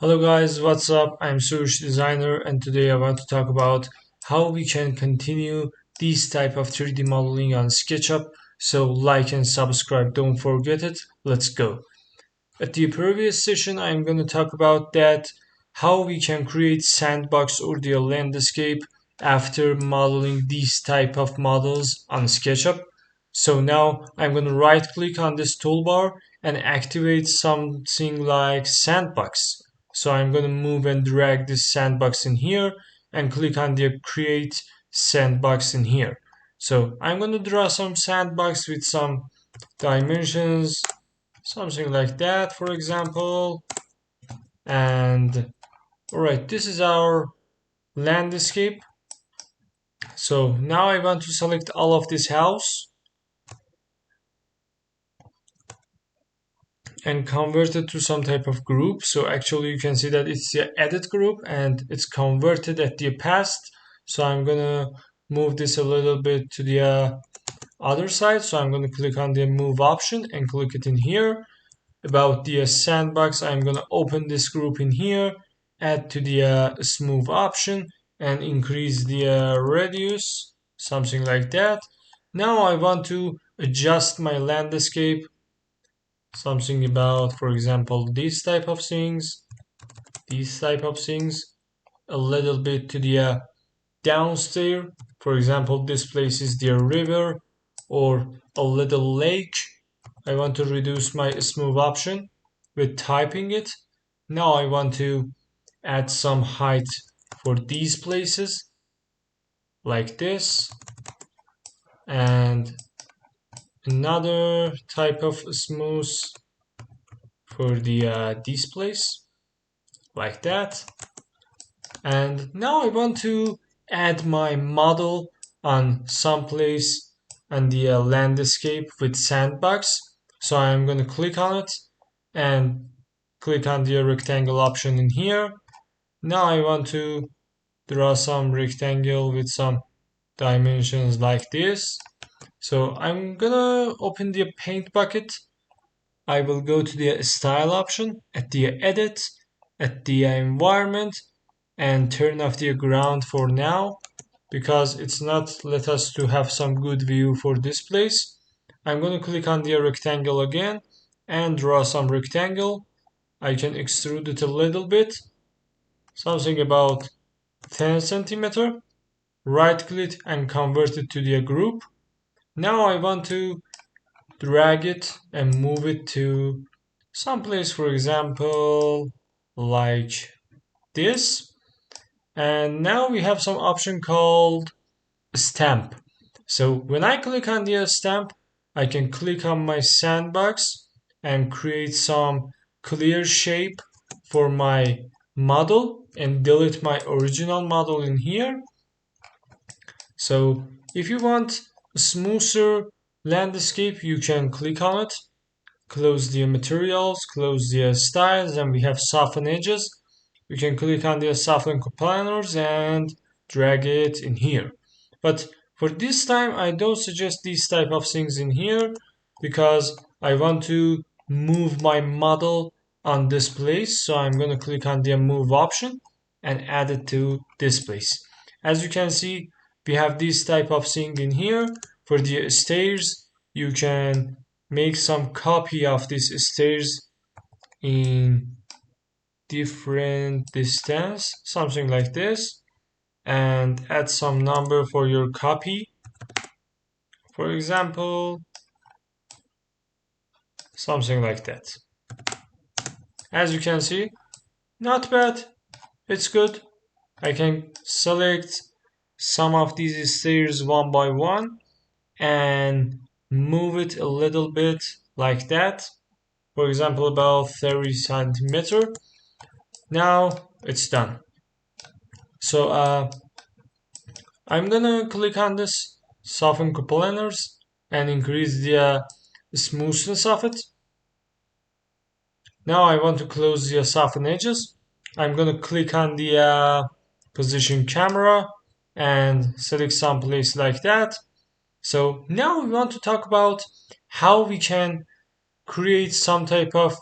Hello guys, what's up? I'm Sush Designer and today I want to talk about how we can continue this type of 3D modeling on SketchUp. So like and subscribe, don't forget it. Let's go. At the previous session, I'm going to talk about that how we can create sandbox or the landscape after modeling these type of models on SketchUp. So now I'm going to right click on this toolbar and activate something like sandbox. So I'm going to move and drag this sandbox in here and click on the create sandbox in here. So I'm going to draw some sandbox with some dimensions, something like that, for example. And all right, this is our landscape. So now I want to select all of this house and convert it to some type of group. So actually you can see that it's the edit group and it's converted at the past. So I'm gonna move this a little bit to the other side. So I'm gonna click on the move option and click it in here. About the sandbox, I'm gonna open this group in here, add to the smooth option and increase the radius, something like that. Now I want to adjust my landscape, something about, for example, these type of things, a little bit to the downstairs. For example, this place is the river or a little lake. I want to reduce my smooth option with typing it. Now I want to add some height for these places like this and another type of smooth for the this place like that. And now I want to add my model on some place on the landscape with sandbox. So I'm going to click on it and click on the rectangle option in here. Now I want to draw some rectangle with some dimensions like this. So I'm gonna open the paint bucket. I will go to the style option at the edit, at the environment, and turn off the ground for now because it's not let us to have some good view for this place. I'm going to click on the rectangle again and draw some rectangle. I can extrude it a little bit, something about 10 centimeter. Right click and convert it to the group. Now I want to drag it and move it to some place, for example, like this. And now we have some option called stamp. So when I click on the stamp, I can click on my sandbox and create some clear shape for my model and delete my original model in here. So if you want a smoother landscape, you can click on it, close the materials, close the styles, and we have soften edges. You can click on the soften components and drag it in here. But for this time, I don't suggest these type of things in here because I want to move my model on this place. So I'm going to click on the move option and add it to this place. As you can see, we have this type of thing in here. For the stairs, you can make some copy of these stairs in different distance, something like this, and add some number for your copy. For example, something like that. As you can see, not bad, it's good. I can select some of these stairs one by one and move it a little bit like that. For example, about 30 centimeter. Now it's done. So I'm gonna click on this soften components and increase the smoothness of it. Now I want to close the soften edges. I'm gonna click on the position camera and select some place like that. So now we want to talk about how we can create some type of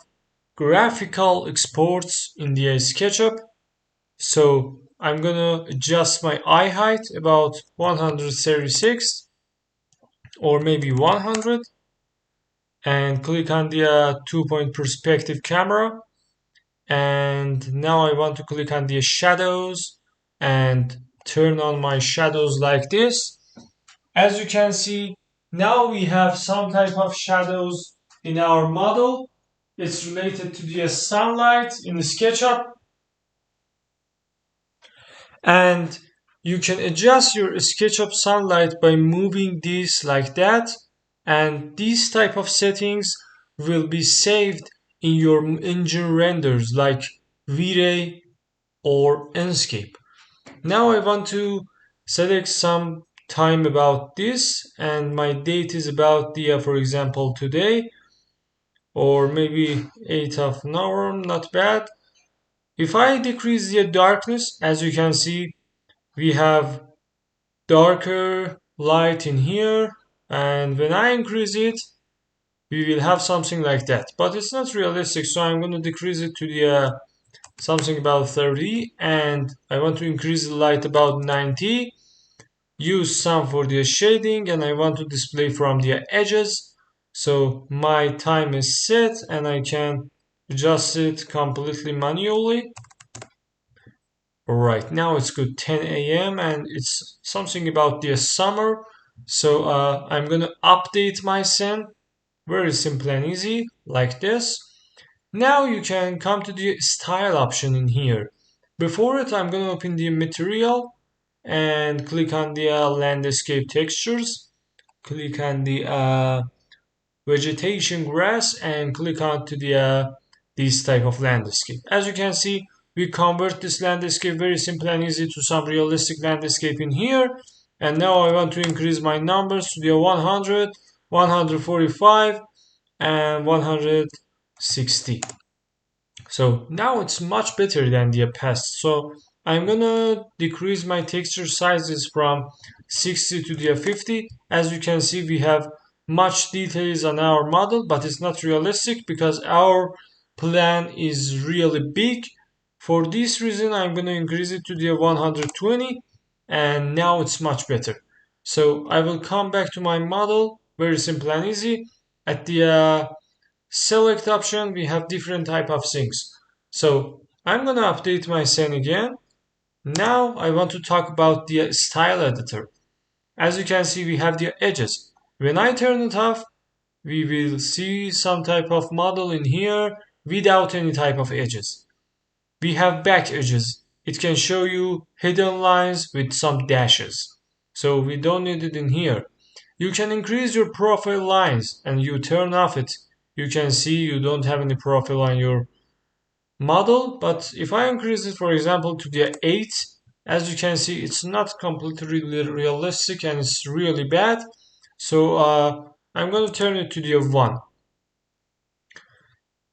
graphical exports in the SketchUp. So I'm gonna adjust my eye height about 136 or maybe 100 and click on the 2-point perspective camera. And now I want to click on the shadows and turn on my shadows like this. As you can see, now we have some type of shadows in our model. It's related to the sunlight in the SketchUp. And you can adjust your SketchUp sunlight by moving this like that. And these type of settings will be saved in your engine renders like V-Ray or Enscape. Now I want to select some time about this, and my date is about the, for example, today, or maybe 8th of November, not bad. If I decrease the darkness, as you can see, we have darker light in here, and when I increase it, we will have something like that. But it's not realistic, so I'm going to decrease it to the something about 30, and I want to increase the light about 90. Use some for the shading, and I want to display from the edges. So my time is set, and I can adjust it completely manually. Right now it's good 10 a.m. and it's something about the summer. So I'm gonna update my scene. Very simple and easy, like this. Now you can come to the style option in here. Before it, I'm gonna open the material and click on the landscape textures. Click on the vegetation grass and click on to the this type of landscape. As you can see, we convert this landscape very simple and easy to some realistic landscape in here. And now I want to increase my numbers to the 100, 145, and 160. So now it's much better than the past. So I'm gonna decrease my texture sizes from 60 to the 50. As you can see, we have much details on our model, but it's not realistic because our plan is really big. For this reason, I'm gonna increase it to the 120, and now it's much better. So I will come back to my model, very simple and easy. At the select option, we have different type of things. So I'm gonna update my scene again. Now I want to talk about the style editor. As you can see, we have the edges. When I turn it off, we will see some type of model in here without any type of edges. We have back edges. It can show you hidden lines with some dashes. So we don't need it in here. You can increase your profile lines and you turn off it. You can see you don't have any profile on your model, but if I increase it, for example, to the 8, as you can see, it's not completely realistic and it's really bad. So I'm going to turn it to the 1.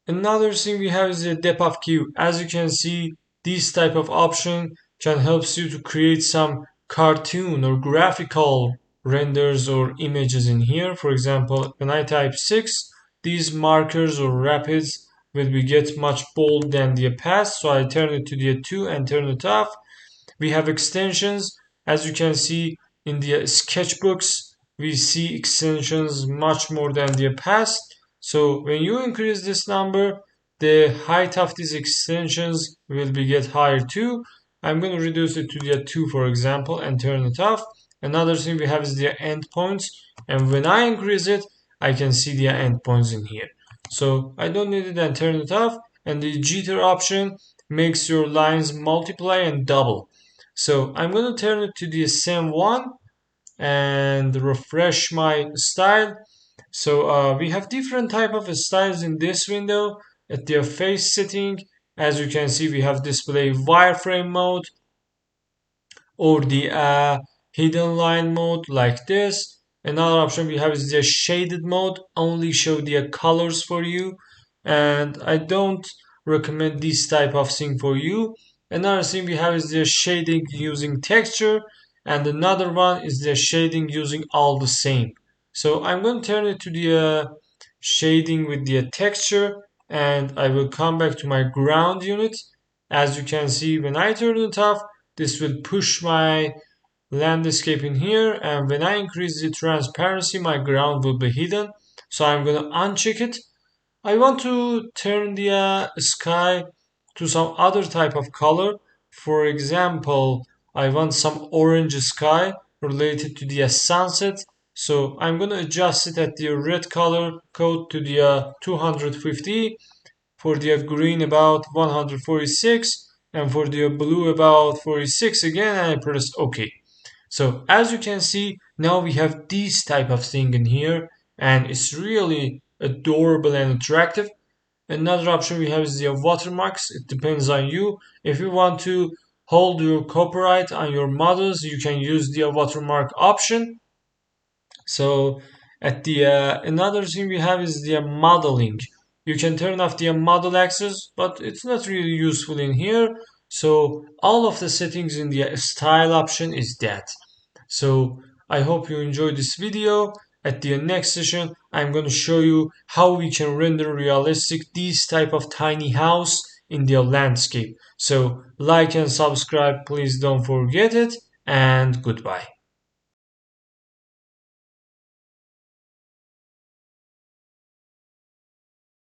Another thing we have is the depth of queue. As you can see, this type of option can help you to create some cartoon or graphical renders or images in here. For example, when I type 6, these markers or rapids will be get much bold than the past. So I turn it to the 2 and turn it off. We have extensions. As you can see in the sketchbooks, we see extensions much more than the past. So when you increase this number, the height of these extensions will be get higher too. I'm going to reduce it to the 2, for example, and turn it off. Another thing we have is the endpoints, and when I increase it, I can see the endpoints in here. So I don't need it and turn it off. And the jitter option makes your lines multiply and double. So I'm going to turn it to the same one and refresh my style. So we have different type of styles in this window. At the face setting, as you can see, we have display wireframe mode or the hidden line mode like this. Another option we have is the shaded mode, only show the colors for you, and I don't recommend this type of thing for you. Another thing we have is the shading using texture, and another one is the shading using all the same. So I'm going to turn it to the shading with the texture, and I will come back to my ground unit. As you can see, when I turn it off, this will push my landscape in here, and when I increase the transparency, my ground will be hidden. So I'm gonna uncheck it. I want to turn the sky to some other type of color. For example, I want some orange sky related to the sunset. So I'm gonna adjust it at the red color code to the 250, for the green about 146, and for the blue about 46 again, and I press OK. So as you can see, now we have this type of thing in here, and it's really adorable and attractive. Another option we have is the watermarks. It depends on you. If you want to hold your copyright on your models, you can use the watermark option. So at the another thing we have is the modeling. You can turn off the model access, but it's not really useful in here. So all of the settings in the style option is that. So I hope you enjoyed this video. At the next session, I'm going to show you how we can render realistic these type of tiny house in the landscape. So like and subscribe, please don't forget it, and goodbye.